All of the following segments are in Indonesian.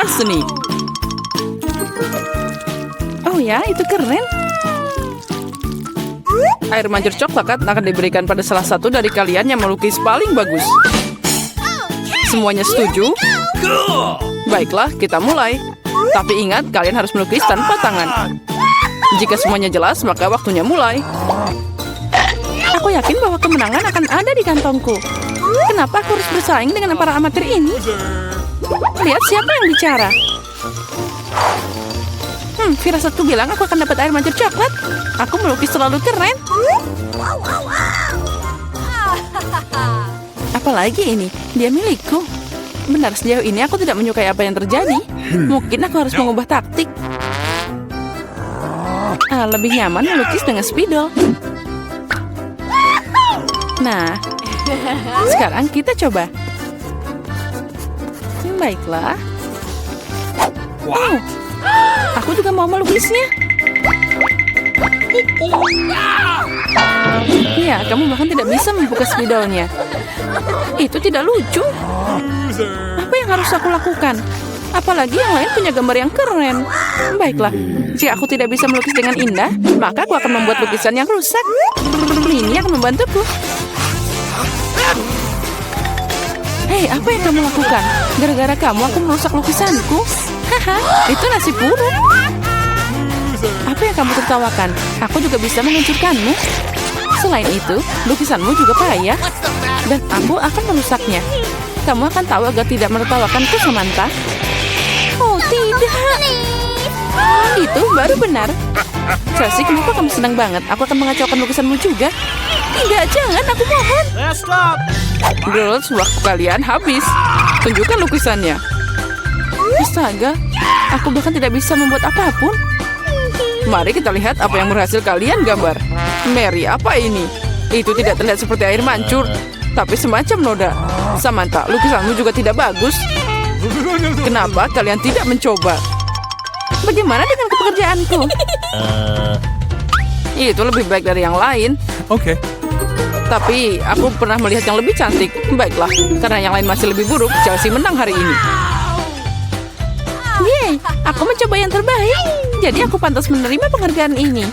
penghargaan seni. Oh ya, itu keren. Air mancur coklat akan diberikan pada salah satu dari kalian yang melukis paling bagus. Semuanya setuju? Baiklah, kita mulai. Tapi ingat, kalian harus melukis tanpa tangan. Jika semuanya jelas, maka waktunya mulai. Aku yakin bahwa kemenangan akan ada di kantongku. Kenapa aku harus bersaing dengan para amatir ini? Lihat siapa yang bicara. Firasatku bilang aku akan dapat air mancur coklat. Aku melukis terlalu keren. Apalagi ini, dia milikku. Benar, sejauh ini aku tidak menyukai apa yang terjadi. Mungkin aku harus mengubah taktik. Lebih nyaman melukis dengan spidol. Nah, sekarang kita coba. Baiklah. Oh, aku juga mau melukisnya. Ya, kamu bahkan tidak bisa membuka spidolnya. Itu tidak lucu. Apa yang harus aku lakukan? Apalagi yang lain punya gambar yang keren. Baiklah, jika aku tidak bisa melukis dengan indah, maka aku akan membuat lukisan yang rusak. Ini akan membantuku. Hei, apa yang kamu lakukan? Gara-gara kamu aku merusak lukisanku. Haha, itu nasib buruk. Apa yang kamu tertawakan? Aku juga bisa menghancurkanmu. Selain itu, lukisanmu juga payah. Dan aku akan merusaknya. Kamu akan tahu agar tidak menertawakanku, Samantha. Oh, tidak. Itu baru benar. Chelsea, kenapa kamu senang banget? Aku akan mengacaukan lukisanmu juga. Tidak, jangan, aku mohon. Girls, waktu kalian habis. Tunjukkan lukisannya. Astaga, aku bahkan tidak bisa membuat apapun. Mari kita lihat apa yang berhasil kalian gambar. Mary, apa ini? Itu tidak terlihat seperti air mancur, tapi semacam noda. Samantha, lukisanmu juga tidak bagus. Kenapa kalian tidak mencoba? Bagaimana dengan pekerjaanku? Itu lebih baik dari yang lain. Oke. Tapi aku pernah melihat yang lebih cantik. Baiklah, karena yang lain masih lebih buruk, Chelsea menang hari ini. Yeay, aku mencoba yang terbaik. Jadi aku pantas menerima penghargaan ini.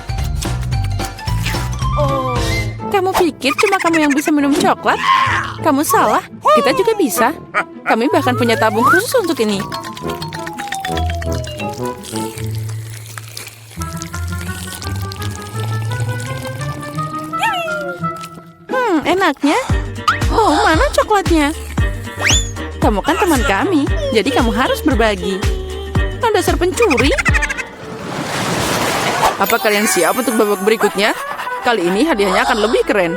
Kamu pikir cuma kamu yang bisa minum coklat? Kamu salah, kita juga bisa. Kami bahkan punya tabung khusus untuk ini. Enaknya. Oh, mana coklatnya? Kamu kan teman kami, jadi kamu harus berbagi. Dasar pencuri. Apa kalian siap untuk babak berikutnya? Kali ini hadiahnya akan lebih keren.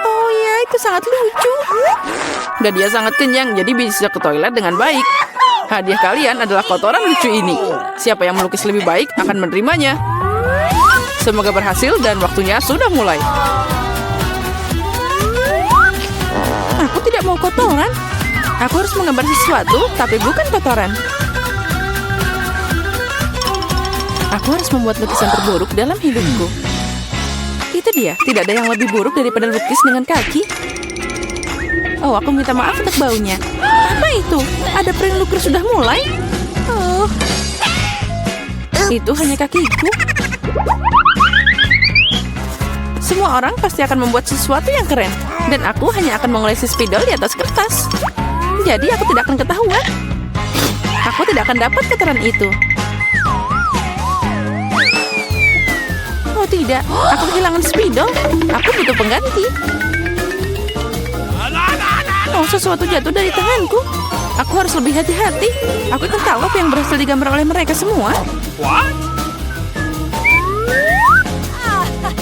Oh ya, itu sangat lucu. Dan dia sangat kenyang, jadi bisa ke toilet dengan baik. Hadiah kalian adalah kotoran lucu ini. Siapa yang melukis lebih baik akan menerimanya. Semoga berhasil dan waktunya sudah mulai. Aku tidak mau kotoran. Aku harus menggambar sesuatu, tapi bukan kotoran. Aku harus membuat lukisan terburuk dalam hidupku. Itu dia, tidak ada yang lebih buruk daripada lukis dengan kaki. Oh, aku minta maaf untuk baunya. Apa itu? Ada pering lukis sudah mulai? Oh, itu hanya kakiku. Semua orang pasti akan membuat sesuatu yang keren. Dan aku hanya akan mengolesi spidol di atas kertas. Jadi aku tidak akan ketahuan. Aku tidak akan dapat kotoran itu. Oh tidak, aku kehilangan spidol. Aku butuh pengganti. Oh, sesuatu jatuh dari tanganku. Aku harus lebih hati-hati. Aku akan tahu apa yang berhasil digambar oleh mereka semua.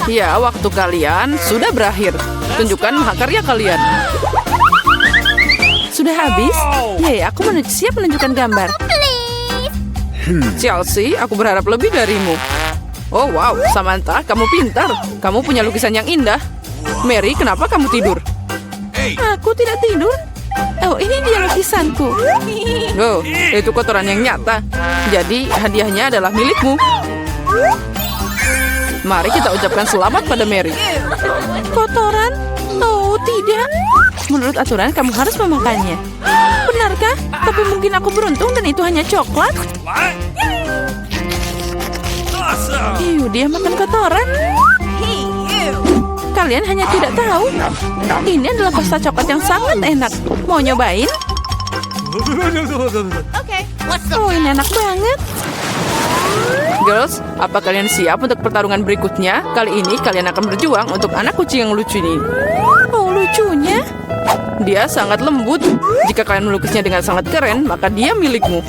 Ya, waktu kalian sudah berakhir. Tunjukkan mahakarya kalian. Sudah habis? Ya, aku siap menunjukkan gambar. Chelsea, aku berharap lebih darimu. Oh wow, Samantha, kamu pintar. Kamu punya lukisan yang indah. Mary, kenapa kamu tidur? Aku tidak tidur. Oh, ini dia lukisanku. Oh, itu kotoran yang nyata. Jadi, hadiahnya adalah milikmu. Mari kita ucapkan selamat pada Mary. Kotoran? Oh, tidak. Menurut aturan, kamu harus memakannya. Benarkah? Tapi mungkin aku beruntung dan itu hanya coklat. Dia makan kotoran. Kalian hanya tidak tahu. Ini adalah pasta coklat yang sangat enak. Mau nyobain? Oh, ini enak banget. Girls, apa kalian siap untuk pertarungan berikutnya? Kali ini kalian akan berjuang untuk anak kucing yang lucu ini. Oh, lucunya. Dia sangat lembut. Jika kalian melukisnya dengan sangat keren, maka dia milikmu.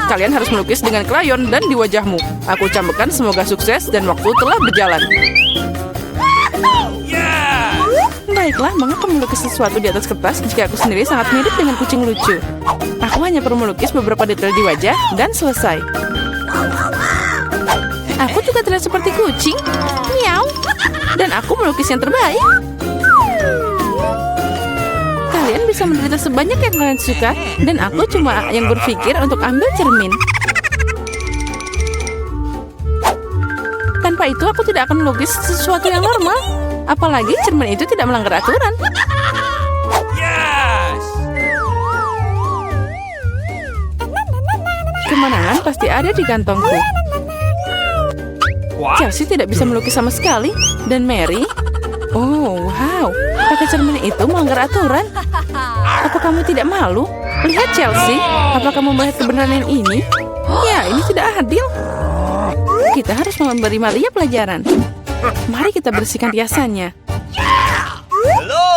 Kalian harus melukis dengan krayon dan di wajahmu. Aku ucapkan semoga sukses dan waktu telah berjalan. Baiklah, mengapa melukis sesuatu di atas kertas jika aku sendiri sangat mirip dengan kucing lucu? Aku hanya perlu melukis beberapa detail di wajah dan selesai. Aku juga terlihat seperti kucing. Miau. Dan aku melukis yang terbaik. Kalian bisa menderita sebanyak yang kalian suka, dan aku cuma yang berpikir untuk ambil cermin. Tanpa itu aku tidak akan melukis sesuatu yang normal. Apalagi cermin itu tidak melanggar aturan. Kemenangan pasti ada di kantongku. Chelsea tidak bisa melukis sama sekali. Dan Mary? Oh, wow. Pakai cermin itu melanggar aturan. Apa kamu tidak malu? Lihat Chelsea. Apa kamu melihat kebenaran yang ini? Ya, ini tidak adil. Kita harus memberi Malia pelajaran. Mari kita bersihkan riasannya.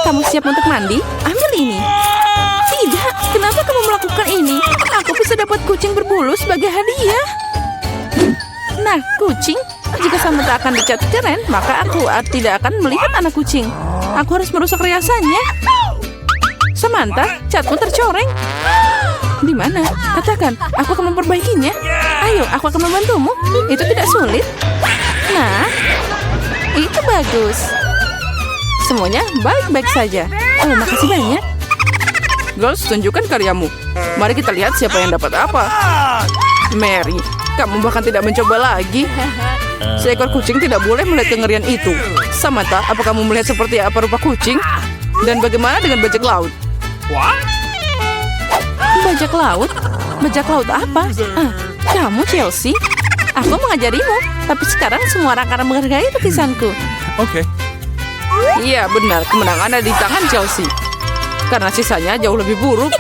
Kamu siap untuk mandi? Ambil ini. Tidak, kenapa kamu melakukan ini? Aku bisa dapat kucing berbulu sebagai hadiah. Nah, kucing, jika Samantha akan dicat keren, maka aku tidak akan melihat anak kucing. Aku harus merusak riasannya. Samantha, catmu tercoreng. Di mana? Katakan, aku akan memperbaikinya. Ayo, aku akan membantumu. Itu tidak sulit. Nah, itu bagus. Semuanya baik-baik saja. Oh, makasih banyak. Girls, tunjukkan karyamu. Mari kita lihat siapa yang dapat apa. Mary, kamu bahkan tidak mencoba lagi. Seekor kucing tidak boleh melihat kengerian itu. Samantha, apa kamu melihat seperti apa rupa kucing? Dan bagaimana dengan bajak laut? Bajak laut? Bajak laut apa? Kamu Chelsea? Aku mengajarimu, tapi sekarang semua orang akan menghargai lukisanku. Oke. Iya benar, kemenangan ada di tangan Chelsea. Karena sisanya jauh lebih buruk.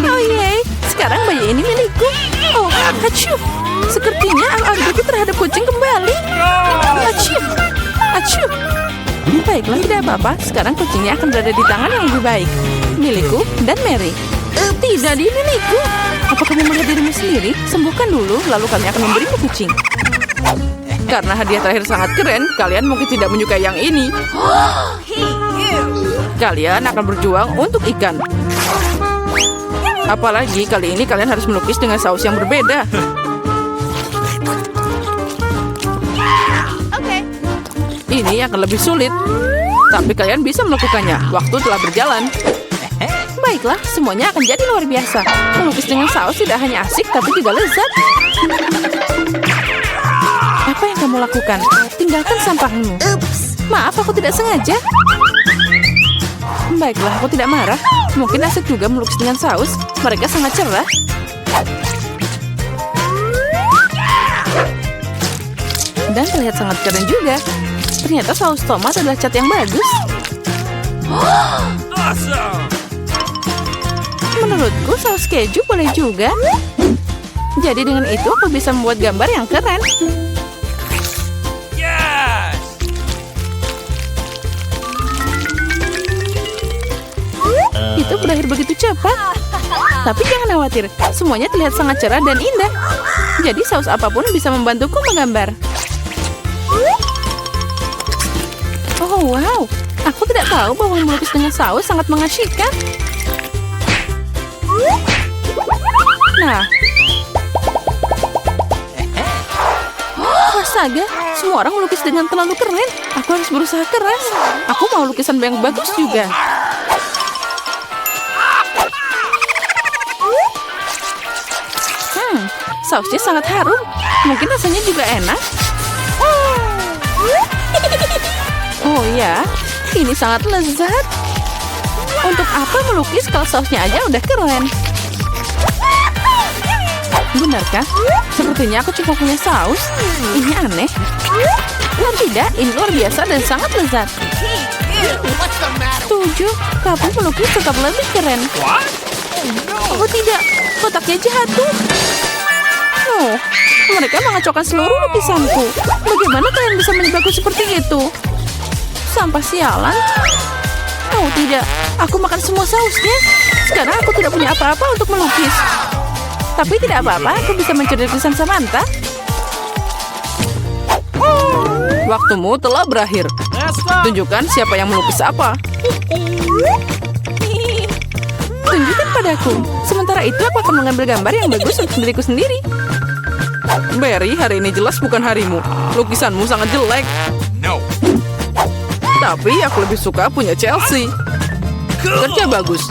Oh yeay, sekarang bayi ini milikku. Oh, acuh. Sepertinya alergiku terhadap kucing kembali. Acuh, acuh. Baiklah, tidak apa-apa. Sekarang kucingnya akan berada di tangan yang lebih baik. Milikku dan Mary. Tidak di milikku. Apa kamu melihat dirimu sendiri? Sembuhkan dulu, lalu kami akan memberimu kucing. Karena hadiah terakhir sangat keren, kalian mungkin tidak menyukai yang ini. Kalian akan berjuang untuk ikan. Apalagi kali ini kalian harus melukis dengan saus yang berbeda. Ini akan lebih sulit. Tapi kalian bisa melakukannya. Waktu telah berjalan. Baiklah, semuanya akan jadi luar biasa. Melukis dengan saus tidak hanya asik, tapi juga lezat. Apa yang kamu lakukan? Tinggalkan sampahmu. Maaf, aku tidak sengaja. Baiklah, aku tidak marah. Mungkin asik juga melukis dengan saus. Mereka sangat cerah. Dan terlihat sangat keren juga. Ternyata saus tomat adalah cat yang bagus. Menurutku saus keju boleh juga. Jadi dengan itu aku bisa membuat gambar yang keren. Itu berakhir begitu cepat. Tapi jangan khawatir, semuanya terlihat sangat cerah dan indah. Jadi saus apapun bisa membantuku menggambar. Oh wow, aku tidak tahu bahwa melukis dengan saus sangat mengasyikkan. Nah, astaga, semua orang melukis dengan terlalu keren. Aku harus berusaha keras. Aku mau lukisan yang bagus juga. Sausnya sangat harum. Mungkin rasanya juga enak. Oh ya, Ini sangat lezat. Untuk apa melukis kalau sausnya aja udah keren? Benarkah? Sepertinya aku cuma punya saus. Ini aneh. Oh tidak, ini luar biasa dan sangat lezat. Setuju, kamu melukis tetap lebih keren. Oh tidak, kotaknya jatuh. Oh, mereka mengacaukan seluruh lukisanku. Bagaimana kalian bisa menipuku seperti itu? Sampah sialan. Oh tidak, aku makan semua sausnya. Sekarang aku tidak punya apa-apa untuk melukis. Tapi tidak apa-apa, aku bisa mencuri lukisan Samantha. Waktumu telah berakhir. Tunjukkan siapa yang melukis apa. Tunjukkan padaku. Sementara itu aku akan mengambil gambar yang bagus untuk diriku sendiri. Barry, hari ini jelas bukan harimu. Lukisanmu sangat jelek. Tapi aku lebih suka punya Chelsea. Kerja bagus.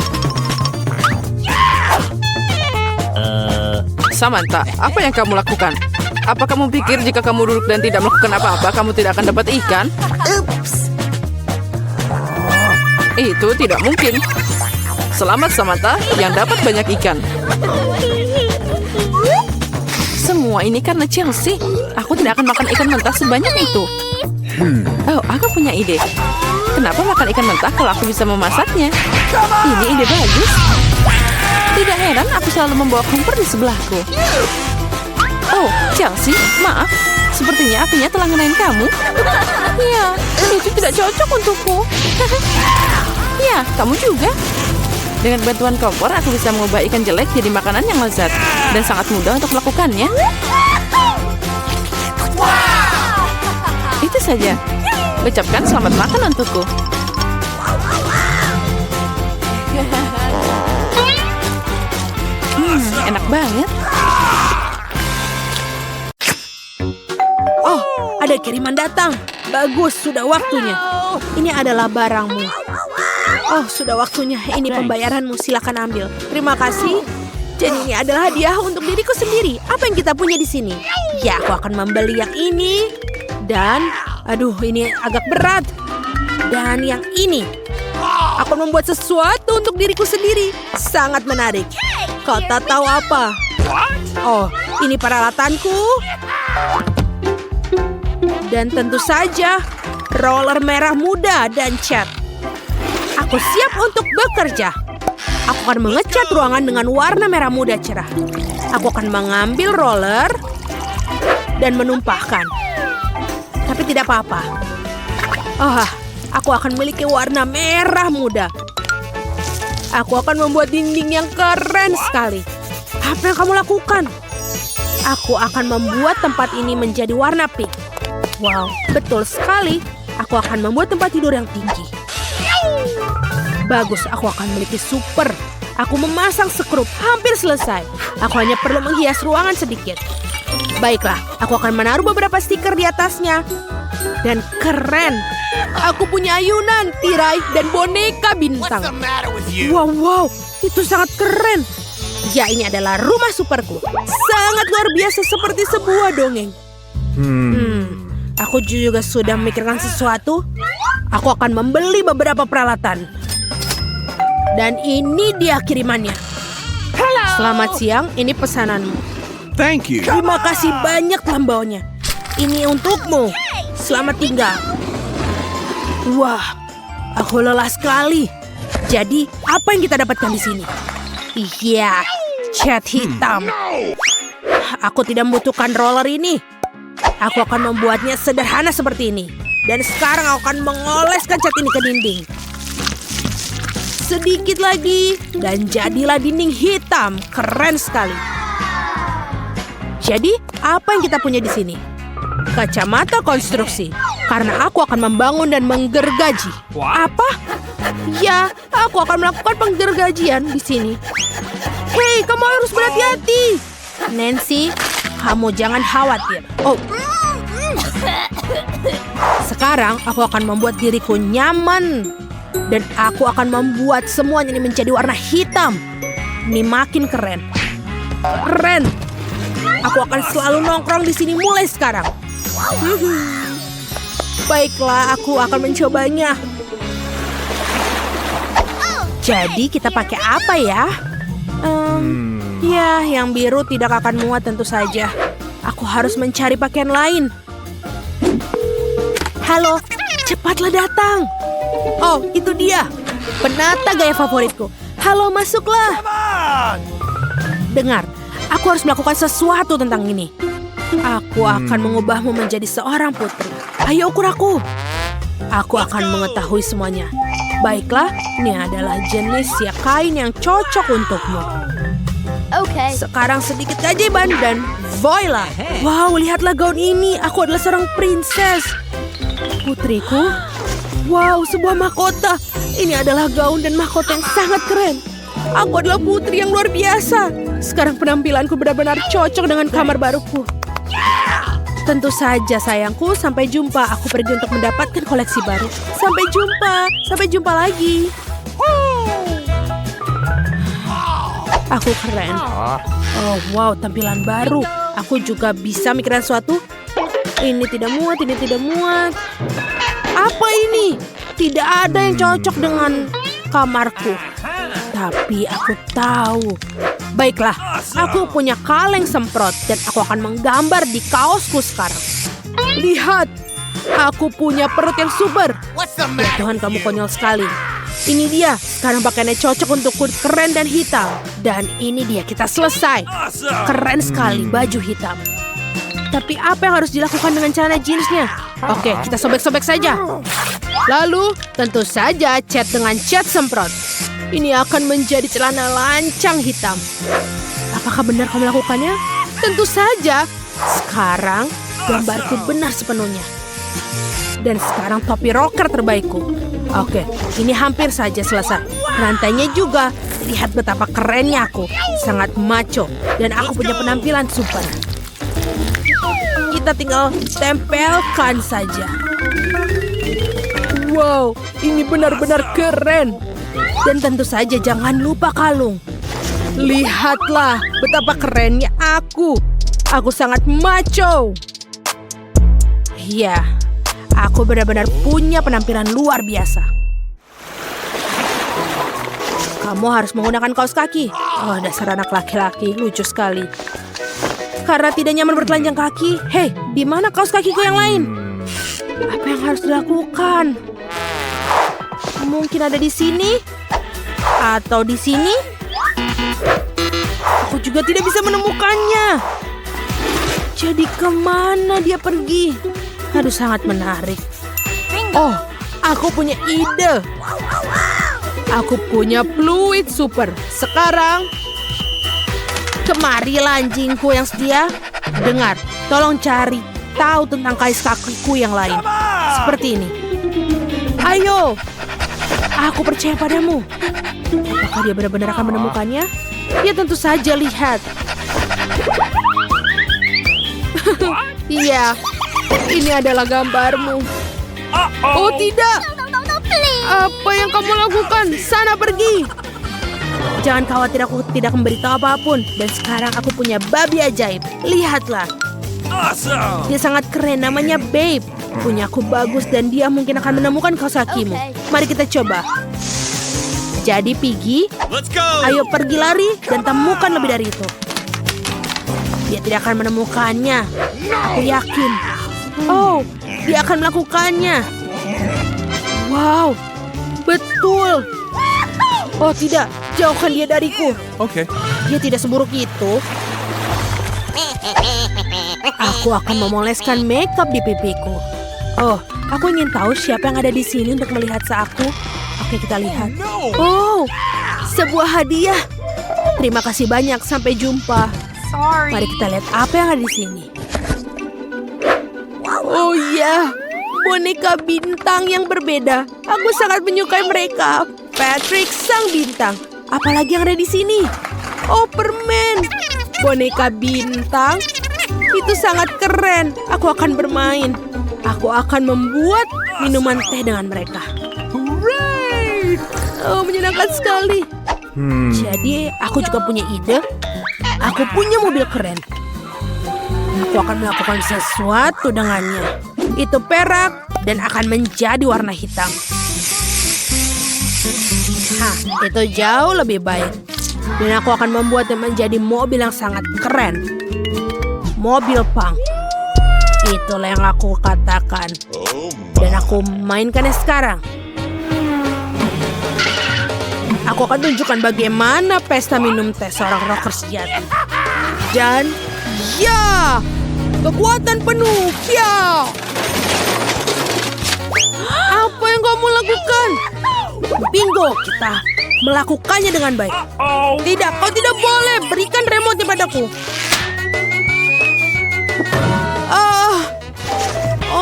Samantha, apa yang kamu lakukan? Apa kamu pikir jika kamu duduk dan tidak melakukan apa-apa, kamu tidak akan dapat ikan? Itu tidak mungkin. Selamat Samantha, yang dapat banyak ikan. Semua ini karena Chelsea. Aku tidak akan makan ikan mentah sebanyak itu. Oh, aku punya ide. Kenapa makan ikan mentah kalau aku bisa memasaknya? Ini ide bagus. Tidak heran aku selalu membawa kompor di sebelahku. Oh, Chelsea, maaf. Sepertinya apinya telah ngenain kamu. Ya, itu tidak cocok untukku. Ya, kamu juga. Dengan bantuan kompor, aku bisa mengubah ikan jelek jadi makanan yang lezat. Dan sangat mudah untuk melakukannya. Itu saja. Ucapkan selamat makan untukku. Enak banget. Oh, ada kiriman datang. Bagus, sudah waktunya. Ini adalah barangmu. Oh, sudah waktunya. Ini pembayaranmu, silakan ambil. Terima kasih. Jadi ini adalah hadiah untuk diriku sendiri. Apa yang kita punya di sini? Ya, aku akan membeli yang ini. Dan, aduh, ini agak berat. Dan yang ini. Aku membuat sesuatu untuk diriku sendiri. Sangat menarik. Kau tak tahu apa? Oh, ini peralatanku. Dan tentu saja, roller merah muda dan cat. Aku siap untuk bekerja. Aku akan mengecat ruangan dengan warna merah muda cerah. Aku akan mengambil roller dan menumpahkan. Tapi tidak apa-apa. Oh, aku akan memiliki warna merah muda. Aku akan membuat dinding yang keren sekali. Apa yang kamu lakukan? Aku akan membuat tempat ini menjadi warna pink. Wow, betul sekali. Aku akan membuat tempat tidur yang tinggi. Bagus, aku akan memiliki super. Aku memasang sekrup, hampir selesai. Aku hanya perlu menghias ruangan sedikit. Baiklah, aku akan menaruh beberapa stiker di atasnya. Dan keren. Aku punya ayunan, tirai, dan boneka bintang. Wow, itu sangat keren. Ya, ini adalah rumah superku. Sangat luar biasa seperti sebuah dongeng. Aku juga sudah memikirkan sesuatu. Aku akan membeli beberapa peralatan. Dan ini dia kirimannya. Selamat siang, ini pesananmu. Thank you. Terima kasih banyak telah membawanya. Ini untukmu. Selamat tinggal. Wah, aku lelah sekali. Jadi, apa yang kita dapatkan di sini? Iya, cat hitam. Aku tidak membutuhkan roller ini. Aku akan membuatnya sederhana seperti ini. Dan sekarang aku akan mengoleskan cat ini ke dinding. Sedikit lagi, dan jadilah dinding hitam. Keren sekali. Jadi, apa yang kita punya di sini? Kacamata konstruksi. Karena aku akan membangun dan menggergaji. Apa? Ya, aku akan melakukan penggergajian di sini. Hei, kamu harus berhati-hati. Nancy, kamu jangan khawatir. Oh. Sekarang aku akan membuat diriku nyaman. Dan aku akan membuat semuanya ini menjadi warna hitam. Ini makin keren. Keren. Aku akan selalu nongkrong di sini mulai sekarang. Baiklah, aku akan mencobanya. Jadi kita pakai apa ya? Ya, yang biru tidak akan muat tentu saja. Aku harus mencari pakaian lain. Halo, cepatlah datang. Oh, itu dia. Penata gaya favoritku. Halo, masuklah. Dengar, aku harus melakukan sesuatu tentang ini. Aku akan mengubahmu menjadi seorang putri. Ayo ukur aku. Aku akan mengetahui semuanya. Baiklah, ini adalah jenis siak kain yang cocok untukmu. Okay. Sekarang sedikit keajaiban dan voila. Wow, lihatlah gaun ini. Aku adalah seorang princess. Putriku. Wow, sebuah mahkota. Ini adalah gaun dan mahkota yang sangat keren. Aku adalah putri yang luar biasa. Sekarang penampilanku benar-benar cocok dengan kamar baruku. Tentu saja sayangku, sampai jumpa. Aku pergi untuk mendapatkan koleksi baru. Sampai jumpa. Sampai jumpa lagi. Aku keren. Oh wow, tampilan baru. Aku juga bisa mikirin sesuatu. Ini tidak muat, ini tidak muat. Apa ini? Tidak ada yang cocok dengan kamarku. Tapi aku tahu. Baiklah, aku punya kaleng semprot dan aku akan menggambar di kaosku sekarang. Lihat, aku punya perut yang super. Ya Tuhan, kamu konyol sekali. Ini dia, sekarang pakaiannya cocok untuk kulit keren dan hitam. Dan ini dia, kita selesai. Keren sekali, baju hitam. Tapi apa yang harus dilakukan dengan celana jeansnya? Oke, kita sobek-sobek saja. Lalu, tentu saja cat dengan cat semprot. Ini akan menjadi celana lancang hitam. Apakah benar kamu melakukannya? Tentu saja. Sekarang, gambarku benar sepenuhnya. Dan sekarang topi rocker terbaikku. Oke, ini hampir saja selesai. Rantainya juga. Lihat betapa kerennya aku. Sangat macho. Dan aku punya penampilan super. Kita tinggal tempelkan saja. Wow, ini benar-benar keren. Dan tentu saja jangan lupa kalung. Lihatlah betapa kerennya aku. Aku sangat macho. Ya. Aku benar-benar punya penampilan luar biasa. Kamu harus menggunakan kaos kaki. Oh, dasar anak laki-laki, lucu sekali. Karena tidak nyaman bertelanjang kaki. Hei, di mana kaos kakiku yang lain? Apa yang harus dilakukan? Mungkin ada di sini? Atau di sini? Aku juga tidak bisa menemukannya. Jadi kemana dia pergi? Aduh, sangat menarik. Oh, aku punya ide. Aku punya fluid super. Sekarang, kemarilah anjingku yang setia. Dengar, tolong cari tahu tentang kaos kakiku yang lain. Seperti ini. Ayo, aku percaya padamu. Apakah dia benar-benar akan menemukannya? Ya tentu saja, lihat. Iya. Ini adalah gambarmu. Oh tidak. Apa yang kamu lakukan? Sana pergi. Jangan khawatir, aku tidak memberitahu apapun. Dan sekarang aku punya babi ajaib. Lihatlah. Dia sangat keren, namanya Babe. Punyaku bagus dan dia mungkin akan menemukan kaos kakimu. Mari kita coba. Jadi Piggy, ayo pergi lari dan temukan lebih dari itu. Dia tidak akan menemukannya. Aku yakin. Oh, dia akan melakukannya. Wow, betul. Oh tidak, jauhkan dia dariku. Oke. Dia tidak seburuk itu. Aku akan memoleskan makeup di pipiku. Oh, aku ingin tahu siapa yang ada di sini untuk melihat aku. Oke, kita lihat. Oh, sebuah hadiah. Terima kasih banyak, sampai jumpa. Mari kita lihat apa yang ada di sini. Oh iya, boneka bintang yang berbeda. Aku sangat menyukai mereka. Patrick sang bintang. Apalagi yang ada di sini? Oh, permen. Boneka bintang. Itu sangat keren. Aku akan bermain. Aku akan membuat minuman teh dengan mereka. Hooray! Oh, menyenangkan sekali. Jadi, aku juga punya ide. Aku punya mobil keren. Aku akan melakukan sesuatu dengannya. Itu perak dan akan menjadi warna hitam. Itu jauh lebih baik. Dan aku akan membuatnya menjadi mobil yang sangat keren. Mobil punk. Itulah yang aku katakan. Dan aku mainkannya sekarang. Aku akan tunjukkan bagaimana pesta minum teh seorang rocker sejati. Dan ya, kekuatan penuh, ya. Apa yang kamu lakukan? Bingo, kita melakukannya dengan baik. Tidak, kau tidak boleh. Berikan remote padaku.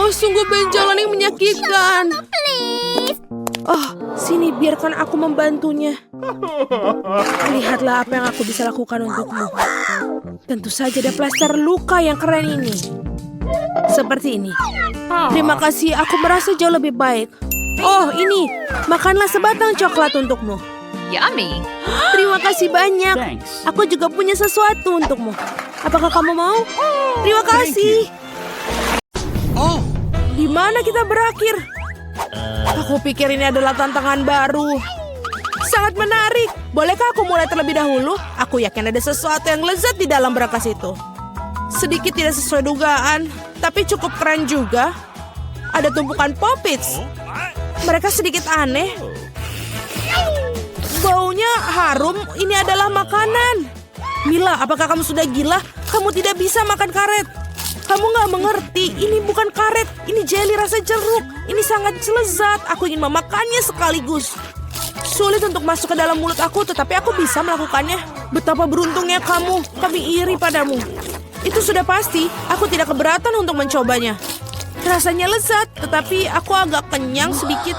Sungguh benjolan yang menyakitkan. Sini biarkan aku membantunya. Lihatlah apa yang aku bisa lakukan untukmu. Tentu saja ada plester luka yang keren ini. Seperti ini. Terima kasih, aku merasa jauh lebih baik. Oh, ini. Makanlah sebatang coklat untukmu. Yummy. Terima kasih banyak. Thanks. Aku juga punya sesuatu untukmu. Apakah kamu mau? Terima kasih. Di mana kita berakhir? Aku pikir ini adalah tantangan baru. Sangat menarik. Bolehkah aku mulai terlebih dahulu? Aku yakin ada sesuatu yang lezat di dalam berangkas itu. Sedikit tidak sesuai dugaan, tapi cukup keren juga. Ada tumpukan Pop-Its. Mereka sedikit aneh. Baunya harum. Ini adalah makanan. Mila, apakah kamu sudah gila? Kamu tidak bisa makan karet. Kamu nggak mengerti, ini bukan karet, ini jelly rasa jeruk. Ini sangat lezat, aku ingin memakannya sekaligus. Sulit untuk masuk ke dalam mulut aku, tetapi aku bisa melakukannya. Betapa beruntungnya kamu, kami iri padamu. Itu sudah pasti, aku tidak keberatan untuk mencobanya. Rasanya lezat, tetapi aku agak kenyang sedikit.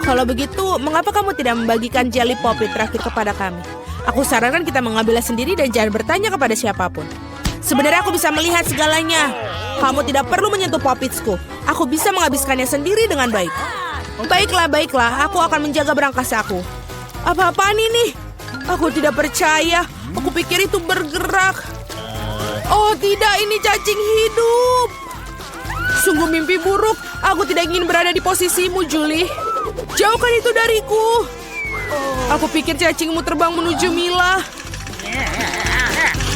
Kalau begitu, mengapa kamu tidak membagikan jelly Pop-It terakhir kepada kami? Aku sarankan kita mengambilnya sendiri dan jangan bertanya kepada siapapun. Sebenarnya aku bisa melihat segalanya. Kamu tidak perlu menyentuh Pop-Itsku. Aku bisa menghabiskannya sendiri dengan baik. Baiklah. Aku akan menjaga berangkas aku. Apa-apaan ini? Aku tidak percaya. Aku pikir itu bergerak. Oh tidak, ini cacing hidup. Sungguh mimpi buruk. Aku tidak ingin berada di posisimu, Julie. Jauhkan itu dariku. Aku pikir cacingmu terbang menuju Mila.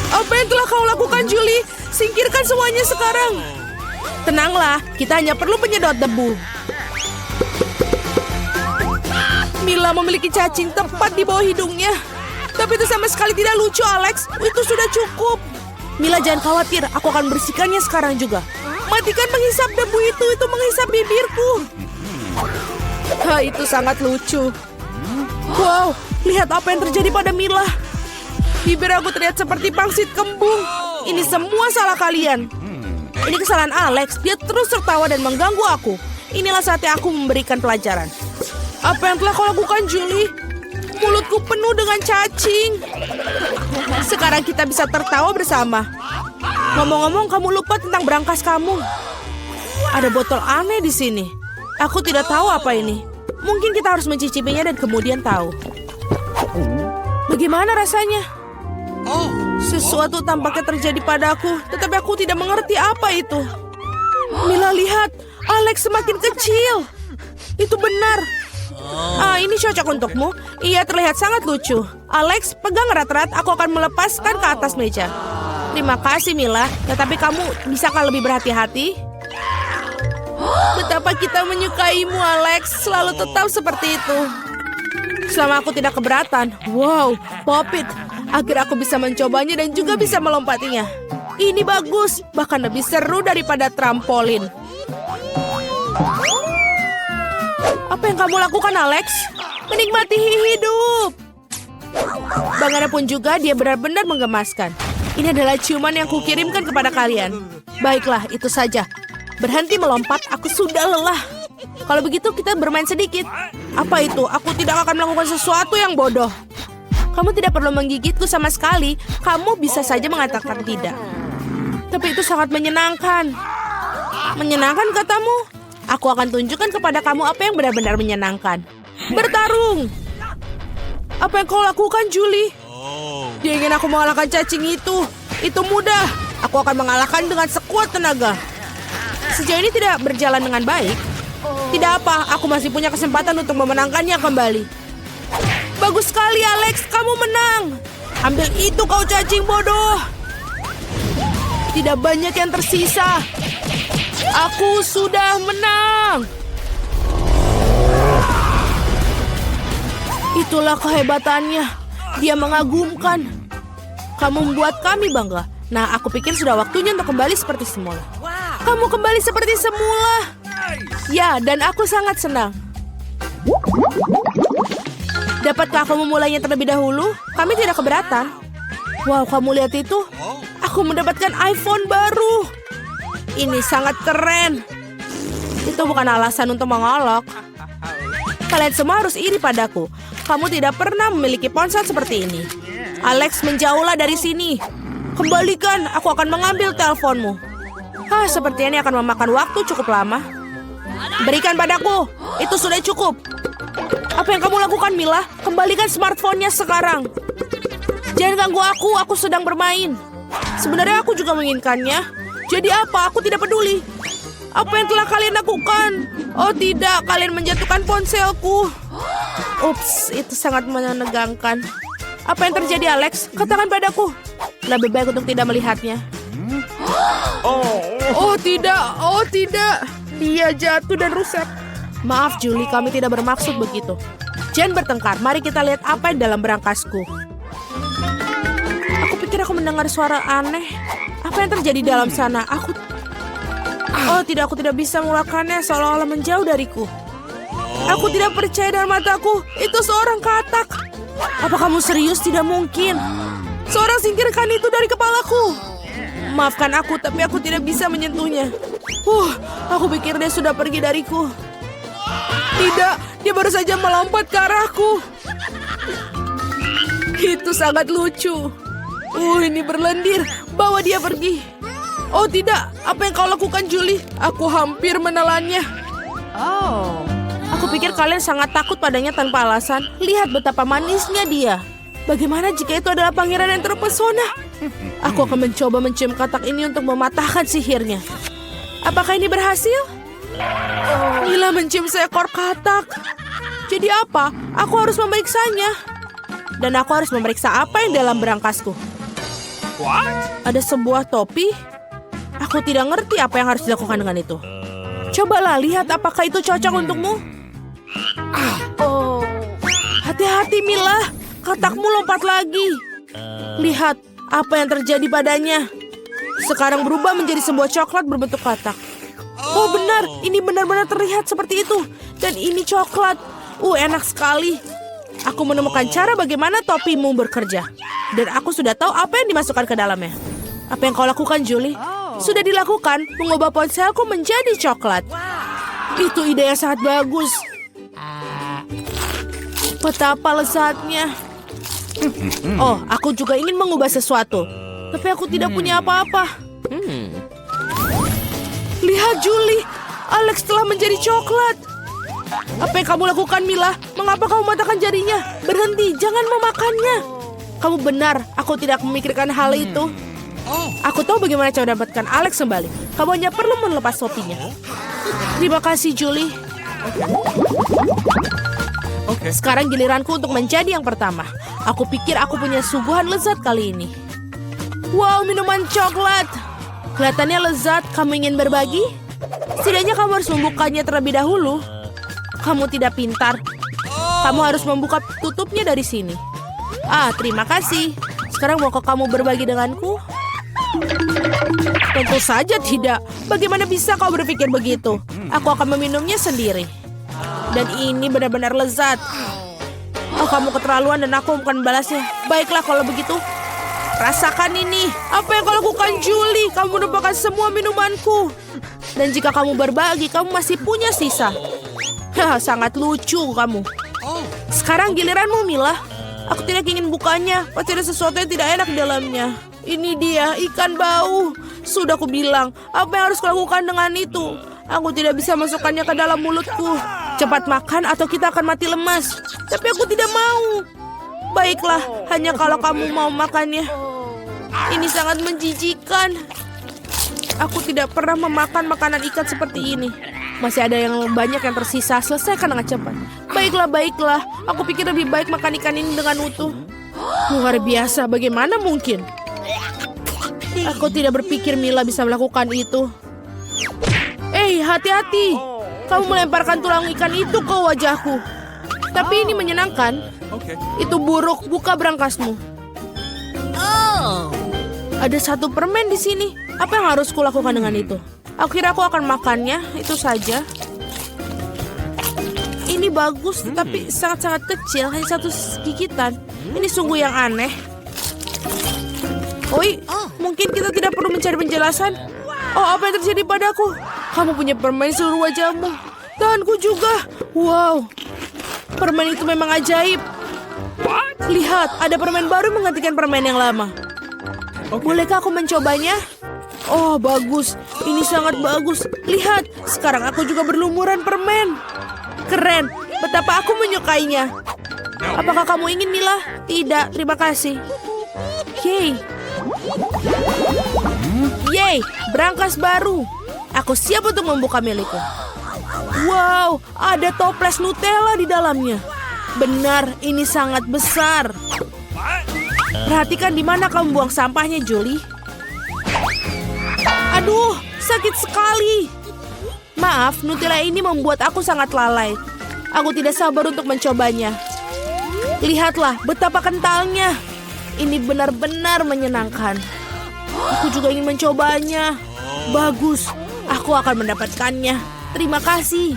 Apa yang telah kau lakukan, Julie? Singkirkan semuanya sekarang. Tenanglah, kita hanya perlu penyedot debu. Mila memiliki cacing tepat di bawah hidungnya. Tapi itu sama sekali tidak lucu, Alex. Itu sudah cukup. Mila, jangan khawatir. Aku akan bersihkannya sekarang juga. Matikan menghisap debu itu menghisap bibirku. Itu sangat lucu. Wow, lihat apa yang terjadi pada Mila. Bibir aku terlihat seperti pangsit kembung. Ini semua salah kalian. Ini kesalahan Alex. Dia terus tertawa dan mengganggu aku. Inilah saatnya aku memberikan pelajaran. Apa yang telah kau lakukan, Julie? Mulutku penuh dengan cacing. Sekarang kita bisa tertawa bersama. Ngomong-ngomong, kamu lupa tentang berangkas kamu. Ada botol aneh di sini. Aku tidak tahu apa ini. Mungkin kita harus mencicipinya dan kemudian tahu. Bagaimana rasanya? Sesuatu tampaknya terjadi padaku, tetapi aku tidak mengerti apa itu. Mila, lihat, Alex semakin kecil. Itu benar. Ini cocok untukmu. Ia terlihat sangat lucu. Alex, pegang erat-erat, aku akan melepaskan ke atas meja. Terima kasih, Mila. Tetapi kamu bisakah lebih berhati-hati? Betapa kita menyukaimu, Alex. Selalu tetap seperti itu. Selama aku tidak keberatan. Wow, Pop-It. Agar aku bisa mencobanya dan juga bisa melompatinya. Ini bagus, bahkan lebih seru daripada trampolin. Apa yang kamu lakukan, Alex? Menikmati hidup. Bagaimanapun juga, dia benar-benar menggemaskan. Ini adalah ciuman yang kukirimkan kepada kalian. Baiklah, itu saja. Berhenti melompat, aku sudah lelah. Kalau begitu, kita bermain sedikit. Apa itu? Aku tidak akan melakukan sesuatu yang bodoh. Kamu tidak perlu menggigitku sama sekali. Kamu bisa saja mengatakan tidak. Tapi itu sangat menyenangkan. Menyenangkan katamu? Aku akan tunjukkan kepada kamu apa yang benar-benar menyenangkan. Bertarung! Apa yang kau lakukan, Julie? Dia ingin aku mengalahkan cacing itu. Itu mudah. Aku akan mengalahkan dengan sekuat tenaga. Sejauh ini tidak berjalan dengan baik. Tidak apa, aku masih punya kesempatan untuk memenangkannya kembali. Bagus sekali, Alex. Kamu menang. Ambil itu kau cacing bodoh. Tidak banyak yang tersisa. Aku sudah menang. Itulah kehebatannya. Dia mengagumkan. Kamu membuat kami bangga. Nah, aku pikir sudah waktunya untuk kembali seperti semula. Kamu kembali seperti semula. Ya, dan aku sangat senang. Dapatkah kamu memulainya terlebih dahulu? Kami tidak keberatan. Wow, kamu lihat itu? Aku mendapatkan iPhone baru. Ini sangat keren. Itu bukan alasan untuk mengolok. Kalian semua harus iri padaku. Kamu tidak pernah memiliki ponsel seperti ini. Alex, menjauhlah dari sini. Kembalikan, aku akan mengambil teleponmu. Seperti ini akan memakan waktu cukup lama. Berikan padaku, itu sudah cukup. Apa yang kamu lakukan, Mila? Kembalikan smartphone-nya sekarang. Jangan ganggu aku sedang bermain. Sebenarnya aku juga menginginkannya. Jadi apa? Aku tidak peduli. Apa yang telah kalian lakukan? Oh tidak, kalian menjatuhkan ponselku. Ups, itu sangat menegangkan. Apa yang terjadi, Alex? Katakan padaku. Lebih baik untuk tidak melihatnya. Oh tidak. Dia jatuh dan rusak. Maaf, Julie, kami tidak bermaksud begitu. Jangan bertengkar, mari kita lihat apa yang dalam berangkasku. Aku pikir aku mendengar suara aneh. Apa yang terjadi dalam sana? Oh tidak, aku tidak bisa melakukannya seolah-olah menjauh dariku. Aku tidak percaya dengan mataku. Itu seorang katak. Apa kamu serius? Tidak mungkin. Seorang singkirkan itu dari kepalaku. Maafkan aku, tapi aku tidak bisa menyentuhnya. Aku pikir dia sudah pergi dariku. Tidak, dia baru saja melompat ke arahku. Itu sangat lucu. Ini berlendir. Bawa dia pergi. Oh tidak, apa yang kau lakukan, Julie? Aku hampir menelannya. Aku pikir kalian sangat takut padanya tanpa alasan. Lihat betapa manisnya dia. Bagaimana jika itu adalah pangeran yang terpesona? Aku akan mencoba mencium katak ini untuk mematahkan sihirnya. Apakah ini berhasil? Mila mencium seekor katak. Jadi apa? Aku harus memeriksanya. Dan aku harus memeriksa apa yang dalam berangkasku. Ada sebuah topi. Aku tidak ngerti apa yang harus dilakukan dengan itu. Cobalah lihat apakah itu cocok untukmu. Hati-hati, Mila. Katakmu lompat lagi. Lihat apa yang terjadi padanya. Sekarang berubah menjadi sebuah coklat berbentuk katak. Oh benar, ini benar-benar terlihat seperti itu. Dan ini coklat. Enak sekali. Aku menemukan cara bagaimana topimu bekerja. Dan aku sudah tahu apa yang dimasukkan ke dalamnya. Apa yang kau lakukan, Julie? Sudah dilakukan, mengubah ponselku menjadi coklat. Itu ide yang sangat bagus. Betapa lezatnya. Aku juga ingin mengubah sesuatu. Tapi aku tidak punya apa-apa. Lihat, Julie. Alex telah menjadi coklat. Apa yang kamu lakukan, Mila? Mengapa kamu mematahkan jarinya? Berhenti, jangan memakannya. Kamu benar, aku tidak memikirkan hal itu. Aku tahu bagaimana cara dapatkan Alex kembali. Kamu hanya perlu melepas topinya. Terima kasih, Julie. Sekarang giliranku untuk menjadi yang pertama. Aku pikir aku punya suguhan lezat kali ini. Wow, minuman coklat. Kelihatannya lezat. Kamu ingin berbagi? Setidaknya kamu harus membukanya terlebih dahulu. Kamu tidak pintar. Kamu harus membuka tutupnya dari sini. Terima kasih. Sekarang maukah kamu berbagi denganku? Tentu saja tidak. Bagaimana bisa kau berpikir begitu? Aku akan meminumnya sendiri. Dan ini benar-benar lezat. Kamu keterlaluan dan aku bukan membalasnya. Baiklah kalau begitu. Rasakan ini. Apa yang kau lakukan, Julie? Kamu menumpahkan semua minumanku. Dan jika kamu berbagi, kamu masih punya sisa. Sangat lucu kamu. Sekarang giliranmu, Mila. Aku tidak ingin bukanya. Pasti ada sesuatu yang tidak enak di dalamnya. Ini dia, ikan bau. Sudah aku bilang, apa yang harus kulakukan dengan itu? Aku tidak bisa masukkannya ke dalam mulutku. Cepat makan atau kita akan mati lemas. Tapi aku tidak mau. Baiklah, hanya kalau kamu mau makannya. Ini sangat menjijikan. Aku tidak pernah memakan makanan ikan seperti ini. Masih ada yang banyak yang tersisa. Selesaikan dengan cepat. Baiklah. Aku pikir lebih baik makan ikan ini dengan utuh. Luar biasa, bagaimana mungkin? Aku tidak berpikir Mila bisa melakukan itu. Hati-hati. Kamu melemparkan tulang ikan itu ke wajahku. Tapi ini menyenangkan. Itu buruk, buka brankasmu. Ada satu permen di sini. Apa yang harus kulakukan dengan itu? Aku kira aku akan makannya, itu saja. Ini bagus, tapi sangat-sangat kecil, hanya satu gigitan. Ini sungguh yang aneh. Oi, mungkin kita tidak perlu mencari penjelasan. Oh, apa yang terjadi padaku? Kamu punya permen di seluruh wajahmu. Tanganku juga. Wow, permen itu memang ajaib. Lihat, ada permen baru menggantikan permen yang lama. Bolehkah aku mencobanya? Oh, bagus. Ini sangat bagus. Lihat, sekarang aku juga berlumuran permen. Keren. Betapa aku menyukainya. Apakah kamu ingin, Mila? Tidak, terima kasih. Yeay, brankas baru. Aku siap untuk membuka milikku. Wow, ada toples Nutella di dalamnya. Benar, ini sangat besar. Perhatikan di mana kamu buang sampahnya, Julie. Aduh, sakit sekali. Maaf, Nutella ini membuat aku sangat lalai. Aku tidak sabar untuk mencobanya. Lihatlah betapa kentalnya. Ini benar-benar menyenangkan. Aku juga ingin mencobanya. Bagus, aku akan mendapatkannya. Terima kasih.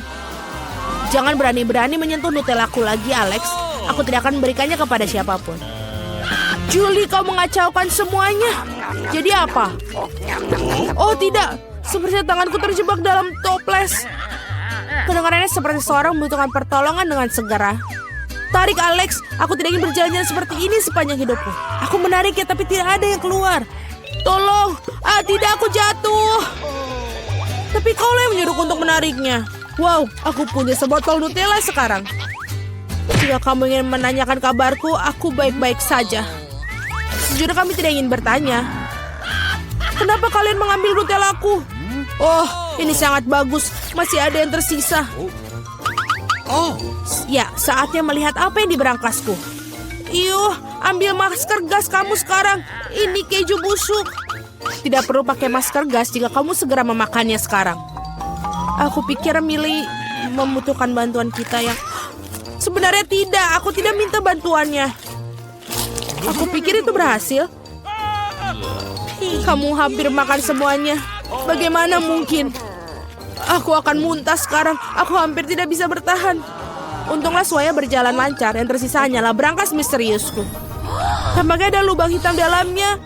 Jangan berani-berani menyentuh Nutellaku lagi, Alex. Aku tidak akan memberikannya kepada siapapun. Julie, kau mengacaukan semuanya. Jadi apa? Oh tidak, sepertinya tanganku terjebak dalam toples. Kedengarannya seperti seorang membutuhkan pertolongan dengan segera. Tarik, Alex. Aku tidak ingin berjalan-jalan seperti ini sepanjang hidupku. Aku menariknya tapi tidak ada yang keluar. Tolong. Tidak, aku jatuh. Tapi kau yang menyuruhku untuk menariknya. Wow, aku punya sebotol Nutella sekarang. Jika kamu ingin menanyakan kabarku, aku baik-baik saja. Sejujurnya kami tidak ingin bertanya. Kenapa kalian mengambil Nutellaku? Oh, ini sangat bagus. Masih ada yang tersisa. Ya, saatnya melihat apa yang di brankasku. Iyuh, ambil masker gas kamu sekarang. Ini keju busuk. Tidak perlu pakai masker gas jika kamu segera memakannya sekarang. Aku pikir Millie membutuhkan bantuan kita yang... Sebenarnya tidak, aku tidak minta bantuannya. Aku pikir itu berhasil. Kamu hampir makan semuanya. Bagaimana mungkin? Aku akan muntah sekarang. Aku hampir tidak bisa bertahan. Untunglah semuanya berjalan lancar. Yang tersisa hanyalah brankas misteriusku. Tampaknya ada lubang hitam dalamnya.